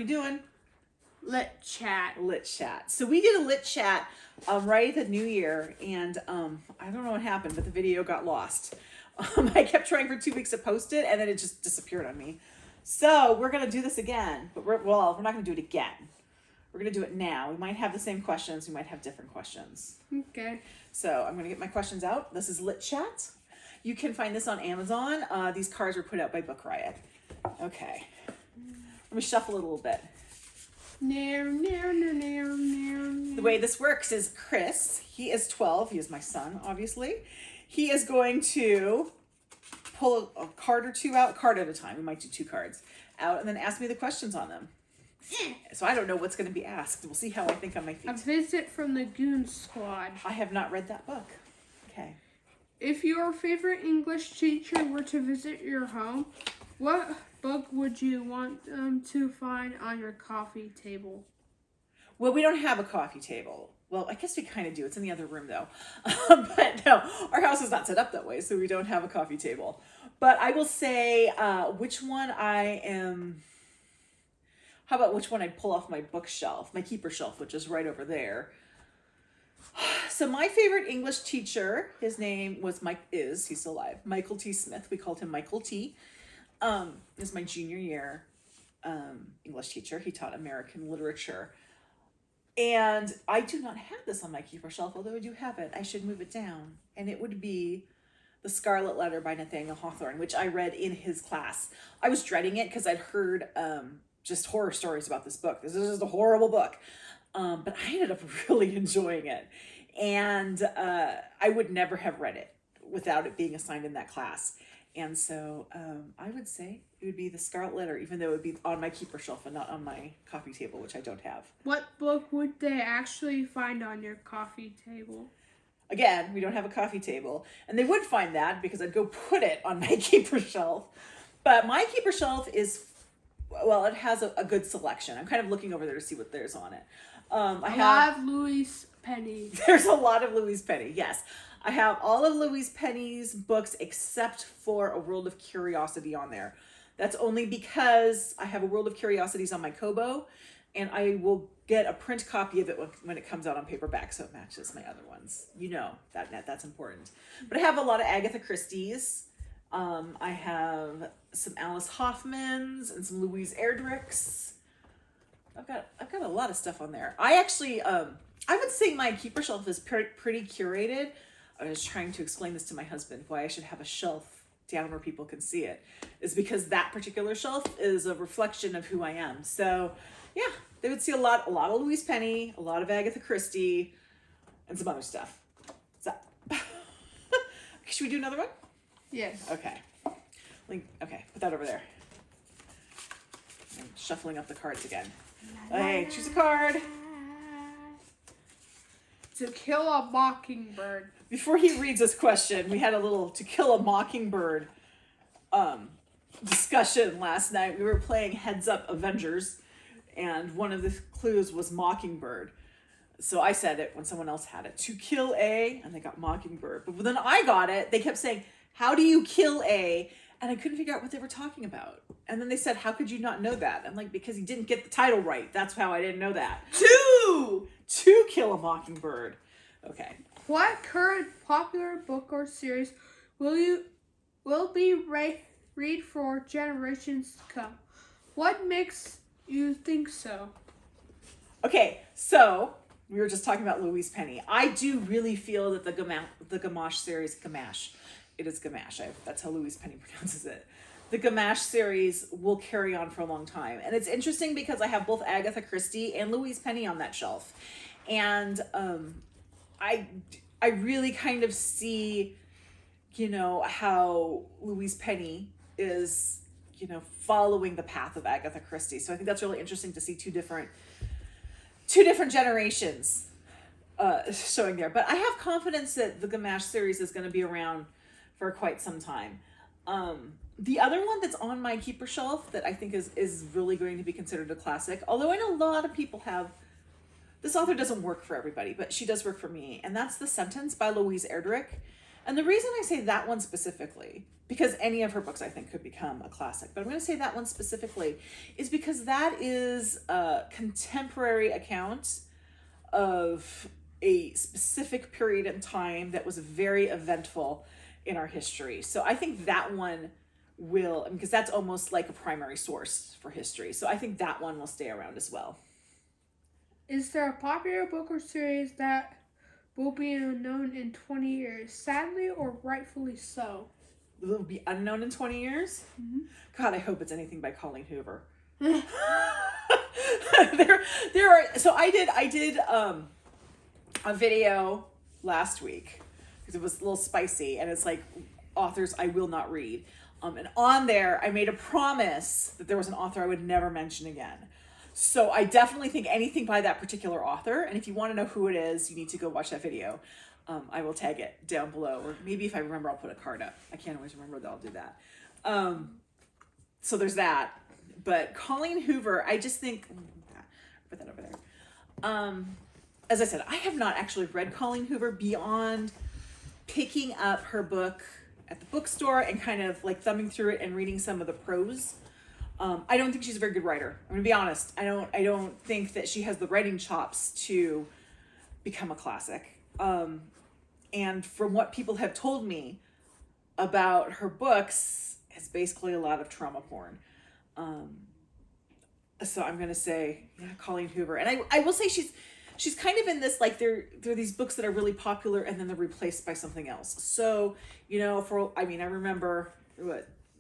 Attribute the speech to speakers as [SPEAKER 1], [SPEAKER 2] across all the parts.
[SPEAKER 1] we doing?
[SPEAKER 2] Lit chat.
[SPEAKER 1] Lit chat. So we did a lit chat right at the new year, and I don't know what happened, but the video got lost. I kept trying for 2 weeks to post it, and then it just disappeared on me. So we're gonna do this again, but we're not gonna do it again. We're gonna do it now. We might have the same questions. We might have different questions.
[SPEAKER 2] Okay.
[SPEAKER 1] So I'm gonna get my questions out. This is lit chat. You can find this on Amazon. These cards were put out by Book Riot. Okay. Let me shuffle it a little bit. The way this works is Chris, he is 12. He is my son, obviously. He is going to pull a card or two out, card at a time. We might do 2 cards out, and then ask me the questions on them. So I don't know what's going to be asked. We'll see how I think on my feet.
[SPEAKER 2] A visit from the Goon Squad.
[SPEAKER 1] I have not read that book. Okay.
[SPEAKER 2] If your favorite English teacher were to visit your home, what book would you want them to find on your coffee table?
[SPEAKER 1] Well, we don't have a coffee table. Well, I guess we kind of do. It's in the other room, though. But no, our house is not set up that way, so we don't have a coffee table. But I will say which one I am... How about which one I'd pull off my bookshelf, my keeper shelf, which is right over there. So my favorite English teacher, his name was he's still alive, Michael T. Smith. We called him Michael T. This is my junior year English teacher. He taught American literature. And I do not have this on my keeper shelf, although I do have it. I should move it down. And it would be The Scarlet Letter by Nathaniel Hawthorne, which I read in his class. I was dreading it because I'd heard just horror stories about this book. This is just a horrible book. But I ended up really enjoying it. And I would never have read it without it being assigned in that class. And so I would say it would be The Scarlet Letter, even though it would be on my keeper shelf and not on my coffee table, which I don't have.
[SPEAKER 2] What book would they actually find on your coffee table?
[SPEAKER 1] Again, we don't have a coffee table. And they would find that because I'd go put it on my keeper shelf. But my keeper shelf is, well, it has a good selection. I'm kind of looking over there to see what there's on it. I
[SPEAKER 2] have Louise Penny.
[SPEAKER 1] There's a lot of Louise Penny, yes. I have all of Louise Penny's books except for A World of Curiosity on there. That's only because I have A World of Curiosities on my Kobo, and I will get a print copy of it when it comes out on paperback, so it matches my other ones. You know that's important. But I have a lot of Agatha Christie's. I have some Alice Hoffmans and some Louise Erdrichs. I've got a lot of stuff on there. I actually I would say my keeper shelf is pretty curated. I was trying to explain this to my husband, why I should have a shelf down where people can see it, is because that particular shelf is a reflection of who I am. So yeah, they would see a lot of Louise Penny, a lot of Agatha Christie, and some other stuff. So should we do another one?
[SPEAKER 2] Yes.
[SPEAKER 1] Okay. Okay, put that over there. I'm shuffling up the cards again. Hey, choose a card.
[SPEAKER 2] To Kill a Mockingbird.
[SPEAKER 1] Before he reads this question, we had a little To Kill a Mockingbird discussion last night. We were playing Heads Up Avengers, and one of the clues was Mockingbird. So I said it when someone else had it. To kill a, and they got Mockingbird. But then I got it. They kept saying, how do you kill a? And I couldn't figure out what they were talking about. And then they said, how could you not know that? I'm like, because you didn't get the title right. That's how I didn't know that. To Kill a Mockingbird. Okay.
[SPEAKER 2] What current popular book or series will be read for generations to come? What makes you think so?
[SPEAKER 1] Okay, so we were just talking about Louise Penny. I do really feel that the Gamache series, it is Gamache. That's how Louise Penny pronounces it. The Gamache series will carry on for a long time. And it's interesting because I have both Agatha Christie and Louise Penny on that shelf. And I really kind of see, how Louise Penny is, following the path of Agatha Christie. So I think that's really interesting to see two different generations showing there. But I have confidence that the Gamache series is going to be around for quite some time. The other one that's on my keeper shelf that I think is really going to be considered a classic, although I know a lot of people have, this author doesn't work for everybody, but she does work for me, and that's The Sentence by Louise Erdrich. And the reason I say that one specifically, because any of her books I think could become a classic, but I'm going to say that one specifically, is because that is a contemporary account of a specific period in time that was very eventful in our history. So I think that one will, because that's almost like a primary source for history. So I think that one will stay around as well.
[SPEAKER 2] Is there a popular book or series that will be unknown in 20 years, sadly or rightfully so?
[SPEAKER 1] Will it be unknown in 20 years?
[SPEAKER 2] Mm-hmm.
[SPEAKER 1] God, I hope it's anything by Colleen Hoover. there are, so I did a video last week because it was a little spicy, and it's like authors I will not read. And on there, I made a promise that there was an author I would never mention again. So I definitely think anything by that particular author, and if you want to know who it is, you need to go watch that video. I will tag it down below, or maybe if I remember, I'll put a card up. I can't always remember that I'll do that. So there's that. But Colleen Hoover, I just think, put that over there. As I said, I have not actually read Colleen Hoover beyond picking up her book at the bookstore and kind of like thumbing through it and reading some of the prose. I don't think she's a very good writer. I'm gonna be honest. I don't think that she has the writing chops to become a classic. And from what people have told me about her books, it's basically a lot of trauma porn. So I'm gonna say, yeah, Colleen Hoover. And I will say she's kind of in this, like, there are these books that are really popular and then they're replaced by something else. So, I remember,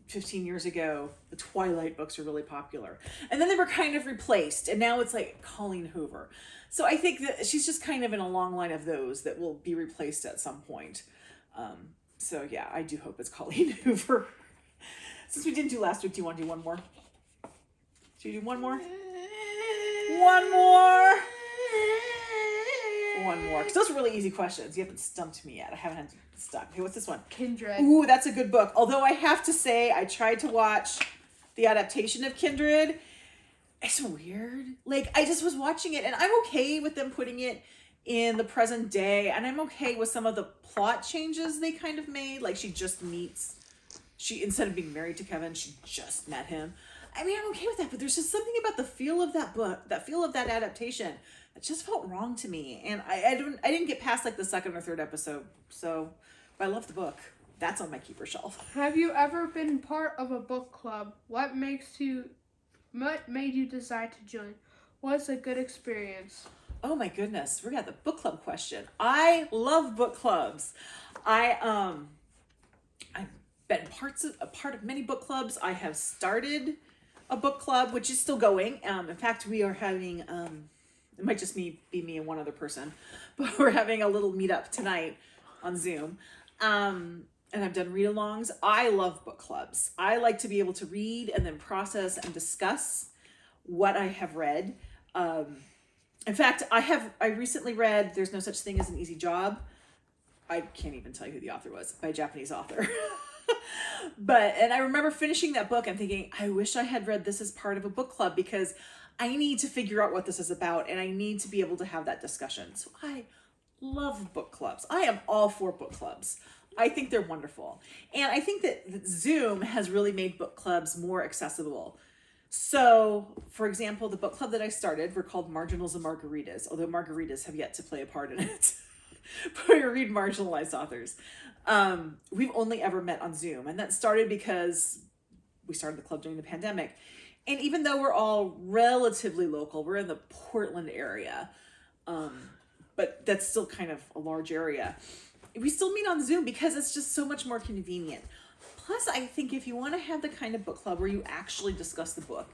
[SPEAKER 1] 15 years ago, the Twilight books were really popular. And then they were kind of replaced. And now it's like Colleen Hoover. So I think that she's just kind of in a long line of those that will be replaced at some point. So yeah, I do hope it's Colleen Hoover. Since we didn't do last week, do you want to do one more? Should you do one more? One more! One more. Because those are really easy questions. You haven't stumped me yet. I haven't had to stuck. Okay, what's this one?
[SPEAKER 2] Kindred.
[SPEAKER 1] Ooh, that's a good book. Although I have to say, I tried to watch the adaptation of Kindred. It's weird. Like, I just was watching it, and I'm okay with them putting it in the present day, and I'm okay with some of the plot changes they kind of made. Like, instead of being married to Kevin, she just met him. I mean, I'm okay with that, but there's just something about the feel of that book, that feel of that adaptation, that just felt wrong to me. And I didn't get past like the second or third episode. So, but I love the book. That's on my keeper shelf.
[SPEAKER 2] Have you ever been part of a book club? What made you decide to join? What's a good experience?
[SPEAKER 1] Oh my goodness, we got the book club question. I love book clubs. I've been a part of many book clubs. I have started a book club, which is still going. In fact, we are having, it might just be me and one other person, but we're having a little meetup tonight on Zoom. And I've done read-alongs. I love book clubs. I like to be able to read and then process and discuss what I have read. In fact, I recently read There's No Such Thing as an Easy Job. I can't even tell you who the author was, by a Japanese author. And I remember finishing that book and thinking, I wish I had read this as part of a book club, because I need to figure out what this is about and I need to be able to have that discussion. So I love book clubs. I am all for book clubs. I think they're wonderful. And I think that Zoom has really made book clubs more accessible. So, for example, the book club that I started were called Marginals and Margaritas, although margaritas have yet to play a part in it. But we read marginalized authors. We've only ever met on Zoom, and that started because we started the club during the pandemic. And even though we're all relatively local, we're in the Portland area, but that's still kind of a large area. We still meet on Zoom because it's just so much more convenient. Plus, I think if you want to have the kind of book club where you actually discuss the book,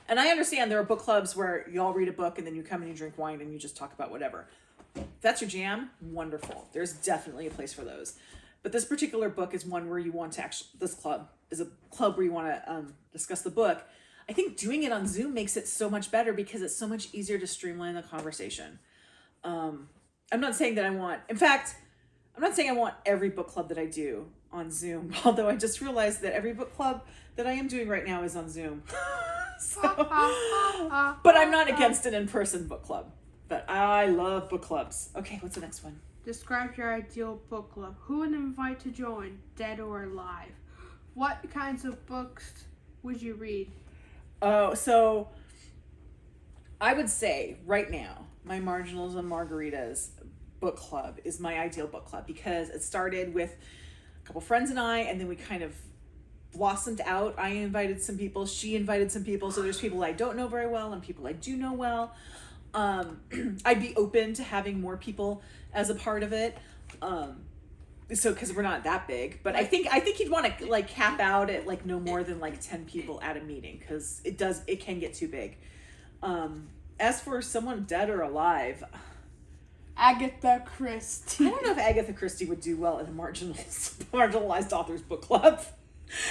[SPEAKER 1] and I understand there are book clubs where you all read a book and then you come and you drink wine and you just talk about whatever. If that's your jam, wonderful. There's definitely a place for those. But this particular book is one where you want to this club is a club where you want to discuss the book. I think doing it on Zoom makes it so much better because it's so much easier to streamline the conversation. I'm not saying that I'm not saying I want every book club that I do on Zoom, although I just realized that every book club that I am doing right now is on Zoom. But I'm not against an in-person book club. But I love book clubs. Okay, what's the next one?
[SPEAKER 2] Describe your ideal book club. Who would invite to join, dead or alive? What kinds of books would you read?
[SPEAKER 1] Oh, so I would say right now, my Marginals and Margaritas book club is my ideal book club because it started with a couple friends and I, and then we kind of blossomed out. I invited some people, she invited some people, so there's people I don't know very well and people I do know well. I'd be open to having more people as a part of it. So because we're not that big, but I think you'd want to like cap out at like no more than like 10 people at a meeting, because it can get too big. As for someone dead or alive,
[SPEAKER 2] Agatha Christie.
[SPEAKER 1] I don't know if Agatha Christie would do well in a marginalized authors book club.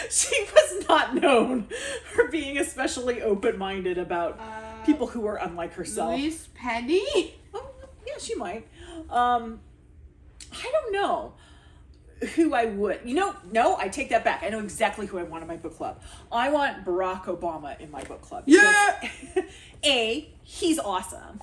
[SPEAKER 1] She was not known for being especially open-minded about people who were unlike herself.
[SPEAKER 2] Louise Penny?
[SPEAKER 1] Oh, yeah, she might. I don't know who I would. No, I take that back. I know exactly who I want in my book club. I want Barack Obama in my book club.
[SPEAKER 2] Yeah!
[SPEAKER 1] A, he's awesome.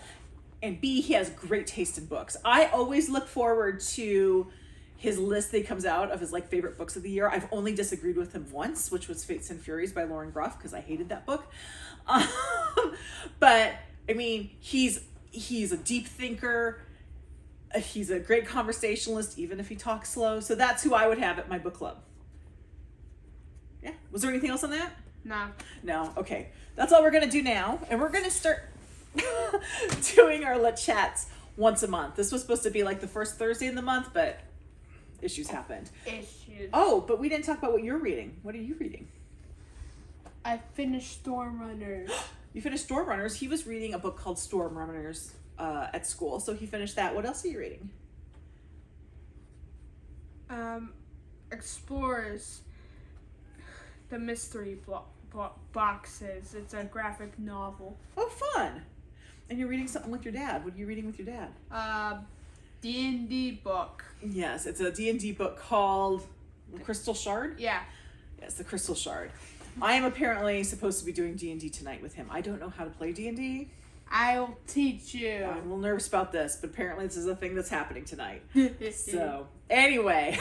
[SPEAKER 1] And B, he has great taste in books. I always look forward to his list that comes out of his like favorite books of the year. I've only disagreed with him once, which was Fates and Furies by Lauren Groff, because I hated that book. But I mean, he's a deep thinker. He's a great conversationalist, even if he talks slow. So that's who I would have at my book club. Yeah. Was there anything else on that? No. Okay. That's all we're going to do now. And we're going to start doing our Lit Chats once a month. This was supposed to be like the first Thursday in the month, but issues happened. Oh, but we didn't talk about what you're reading. What are you reading?
[SPEAKER 2] I finished Storm Runners.
[SPEAKER 1] You finished Storm Runners. He was reading a book called Storm Runners at school, so he finished that. What else are you reading?
[SPEAKER 2] Explorers the Mystery Boxes. It's a graphic novel.
[SPEAKER 1] Oh, fun. And you're reading something with your dad. What are you reading with your dad?
[SPEAKER 2] D&D book.
[SPEAKER 1] Yes, it's a D&D book called Crystal Shard?
[SPEAKER 2] Yeah.
[SPEAKER 1] Yes, the Crystal Shard. I am apparently supposed to be doing D&D tonight with him. I don't know how to play D&D.
[SPEAKER 2] I'll teach you.
[SPEAKER 1] I'm a little nervous about this, but apparently this is a thing that's happening tonight. So, anyway,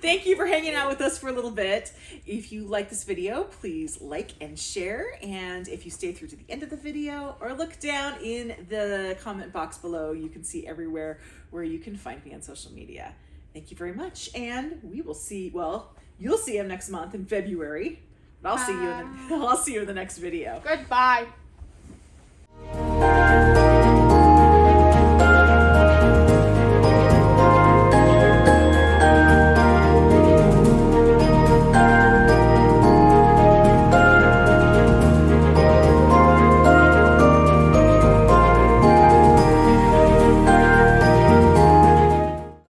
[SPEAKER 1] thank you for hanging out with us for a little bit. If you like this video, please like and share. And if you stay through to the end of the video or look down in the comment box below, you can see everywhere where you can find me on social media. Thank you very much. And we will see, well, you'll see him next month in February. But I'll see you in the next video.
[SPEAKER 2] Goodbye.